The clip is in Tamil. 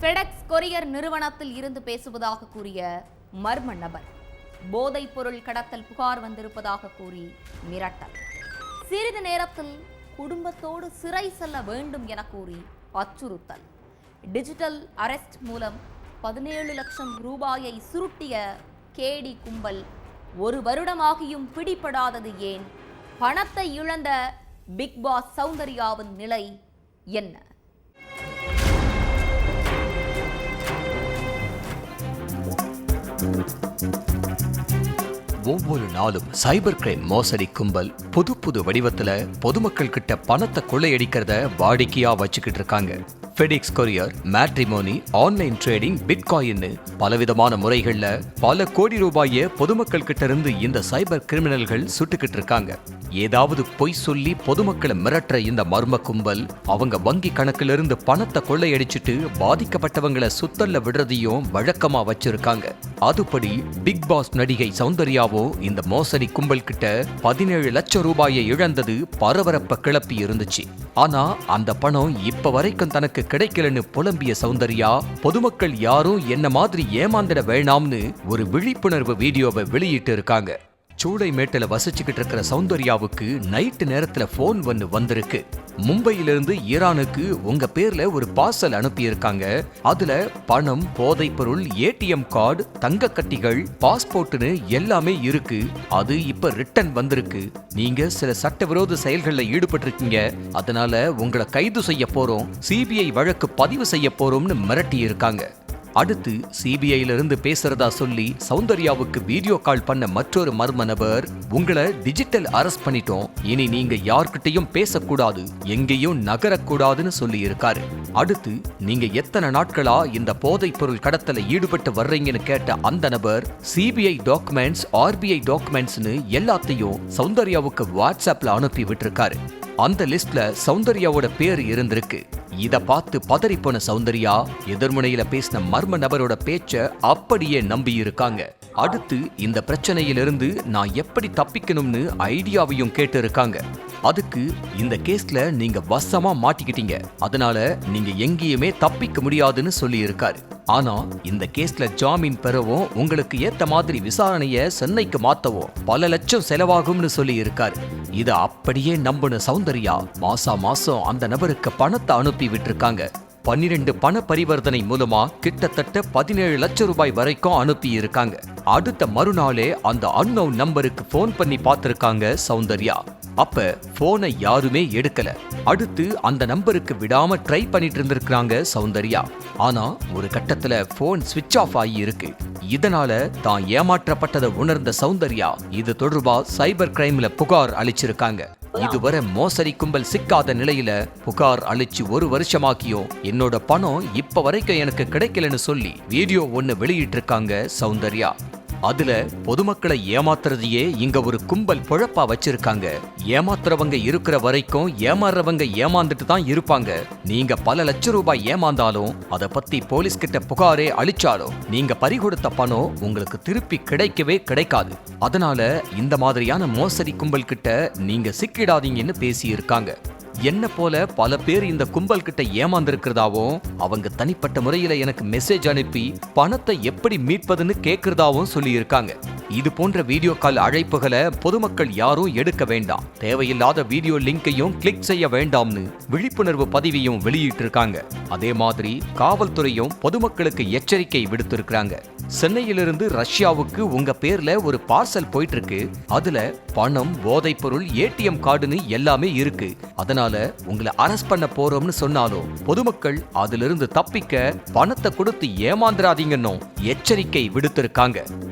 ஃபெடெக்ஸ் கொரியர் நிறுவனத்தில் இருந்து பேசுவதாக கூறிய மர்ம நபர் போதைப் பொருள் கடத்தல் புகார் வந்திருப்பதாக கூறி மிரட்டல். சிறிது நேரத்தில் குடும்பத்தோடு சிறை செல்ல வேண்டும் என கூறி அச்சுறுத்தல். டிஜிட்டல் அரெஸ்ட் மூலம் 17 லட்சம் ரூபாயை சுருட்டிய கேடி கும்பல் 1 வருடமாகியும் பிடிபடாதது ஏன்? பணத்தை இழந்த பிக் பாஸ் சௌந்தர்யாவின் நிலை என்ன? ஒவ்வொரு நாளும் சைபர் கிரைம் மோசடி கும்பல் புது புது வடிவத்துல பொதுமக்கள் கிட்ட பணத்தை கொள்ளையடிக்கிறத வாடிக்கையா வச்சுக்கிட்டு இருக்காங்க. FedEx courier, matrimony, online trading, bitcoin பலவிதமான முறைகள்ல பல கோடி ரூபாயை பொதுமக்கள் கிட்ட இருந்து இந்த சைபர் கிரிமினல்கள் சுட்டுக்கிட்டு இருக்காங்க. ஏதாவது பொய் சொல்லி பொதுமக்களை மிரட்டுற இந்த மர்ம கும்பல் அவங்க வங்கி கணக்குல இருந்து பணத்தை கொள்ளையடிச்சிட்டு பாதிக்கப்பட்டவங்களை சுத்தல்ல விடுறதையும் வழக்கமா வச்சிருக்காங்க. அதுபடி பிக் பாஸ் நடிகை சௌந்தர்யாவோ இந்த மோசடி கும்பல் கிட்ட 17 லட்சம் ரூபாயை இழந்தது பரபரப்ப கிளப்பி இருந்துச்சு. ஆனா அந்த பணம் இப்ப வரைக்கும் தனக்கு கிடைக்கலன்னு புலம்பிய சௌந்தர்யா பொதுமக்கள் யாரும் என்ன மாதிரி ஏமாந்திட வேணாம்னு ஒரு விழிப்புணர்வு வீடியோவை வெளியிட்டு இருக்காங்க. சூளைமேட்டில் வசிச்சுக்கிட்டு இருக்கிற சௌந்தர்யாவுக்கு நைட்டு நேரத்துல போன் வந்திருக்கு. மும்பையிலிருந்து ஈரானுக்கு உங்க பேர்ல ஒரு பார்சல் அனுப்பியிருக்காங்க. அதுல பணம், போதைப் பொருள், ஏடிஎம் கார்டு, தங்க கட்டிகள், பாஸ்போர்ட்னு எல்லாமே இருக்கு. அது இப்ப ரிட்டர்ன் வந்திருக்கு. நீங்க சில சட்டவிரோத செயல்கள்ல ஈடுபட்டிருக்கீங்க, அதனால உங்களை கைது செய்ய போறோம், சிபிஐ வழக்கு பதிவு செய்ய போறோம்னு மிரட்டி இருக்காங்க. அடுத்து சிபிஐல இருந்து பேசுறதா சொல்லி சௌந்தர்யாவுக்கு வீடியோ கால் பண்ண மற்றொரு மர்ம நபர், உங்களை டிஜிட்டல் அரெஸ்ட் பண்ணிட்டோம், இனி நீங்க யார்கிட்டையும் பேசக்கூடாது, எங்கேயும் நகரக்கூடாதுன்னு சொல்லி இருக்காரு. அடுத்து நீங்க எத்தனை நாட்களா இந்த போதைப் பொருள் கடத்தல ஈடுபட்டு வர்றீங்கன்னு கேட்ட அந்த நபர் சிபிஐ டாக்குமெண்ட்ஸ், ஆர்பிஐ டாக்குமெண்ட்ஸ்னு எல்லாத்தையும் சௌந்தர்யாவுக்கு வாட்ஸ்அப்ல அனுப்பி விட்டுருக்காரு. அந்த லிஸ்ட்ல சௌந்தர்யாவோட பேர் இருந்திருக்கு. இத பார்த்து பதறிப்போன சௌந்தர்யா எதிர்முனையில பேசின மர்ம நபரோட பேச்ச அப்படியே நம்பி இருக்காங்க. அடுத்து இந்த பிரச்சனையிலிருந்து நான் எப்படி தப்பிக்கணும்னு ஐடியாவையும் கேட்டு இருக்காங்க. அதுக்கு இந்த கேஸ்ல நீங்க வசமா மாட்டிக்கிட்டீங்க, அதனால நீங்க எங்கேயுமே தப்பிக்க முடியாதுன்னு சொல்லி இருக்காரு. ஆனா இந்த கேஸ்ல ஜாமீன் பெறவும் உங்களுக்கு ஏத்த மாதிரி விசாரணைய சென்னைக்கு மாத்தவும் பல லட்சம் செலவாகும்னு சொல்லி இருக்காரு. இத அப்படியே நம்பின சௌந்தர்யா மாசம் அந்த நபருக்கு பணத்தை அனுப்பி விட்டுருக்காங்க. 12 பண பரிவர்த்தனை மூலமா கிட்டத்தட்ட 17 லட்சம் ரூபாய் வரைக்கும் அனுப்பி இருக்காங்க. அடுத்த மறுநாளே அந்த அன்னோன் நம்பருக்கு போன் பண்ணி பார்த்திருக்காங்க சௌந்தர்யா. அப்ப போனை யாருமே எடுக்கல. அடுத்து அந்த நம்பருக்கு விடாம ட்ரை பண்ணிட்டு இருந்திருக்காங்க சௌந்தர்யா. ஆனா ஒரு கட்டத்துல போன் ஸ்விட்ச் ஆஃப் ஆகி இருக்கு. இதனால தான் ஏமாற்றப்பட்டதை உணர்ந்த சௌந்தர்யா இது தொடர்பா சைபர் கிரைம்ல புகார் அளிச்சிருக்காங்க. இதுவரை மோசடி கும்பல் சிக்காத நிலையில புகார் அளிச்சு 1 வருஷமாக்கியும் என்னோட பணம் இப்ப வரைக்கும் எனக்கு கிடைக்கலன்னு சொல்லி வீடியோ ஒன்னு வெளியிட்டு இருக்காங்க சௌந்தர்யா. அதுல பொதுமக்களை ஏமாத்துறதையே இங்க ஒரு கும்பல் பொழப்பா வச்சிருக்காங்க. ஏமாத்துறவங்க இருக்கிற வரைக்கும் ஏமாறுறவங்க ஏமாந்துட்டு தான் இருப்பாங்க. நீங்க பல லட்சம் ரூபாய் ஏமாந்தாலும் அதை பத்தி போலீஸ் கிட்ட புகாரே அளிச்சாலும் நீங்க பறிகொடுத்த பணம் உங்களுக்கு திருப்பி கிடைக்கவே கிடைக்காது. அதனால இந்த மாதிரியான மோசடி கும்பல் கிட்ட நீங்க சிக்கிடாதீங்கன்னு பேசி இருக்காங்க. என்ன போல பல பேர் இந்த கும்பல் கிட்ட ஏமாந்திருக்கிறதாவும் அவங்க தனிப்பட்ட முறையில எனக்கு மெசேஜ் அனுப்பி பணத்தை எப்படி மீட்பதுன்னு கேட்கிறதாவும் சொல்லி இருக்காங்க. இது போன்ற வீடியோ கால் அழைப்புகளை பொதுமக்கள் யாரும் எடுக்க வேண்டாம், தேவையில்லாத வீடியோ லிங்கையும் கிளிக் செய்ய வேண்டாம்னு விழிப்புணர்வு பதிவையும் வெளியிட்டு இருக்காங்க. அதே மாதிரி காவல்துறையும் பொதுமக்களுக்கு எச்சரிக்கை விடுத்திருக்காங்க. சென்னையிலிருந்து ரஷ்யாவுக்கு உங்க பேர்ல ஒரு பார்சல் போயிட்டு இருக்கு. அதுல பணம், போதைப் பொருள், ஏடிஎம் கார்டுன்னு எல்லாமே இருக்கு. அதனால உங்களை அரெஸ்ட் பண்ண போறோம்னு சொன்னாலும் பொதுமக்கள் அதிலிருந்து தப்பிக்க பணத்தை கொடுத்து ஏமாந்துராதீங்கன்னு எச்சரிக்கை விடுத்திருக்காங்க.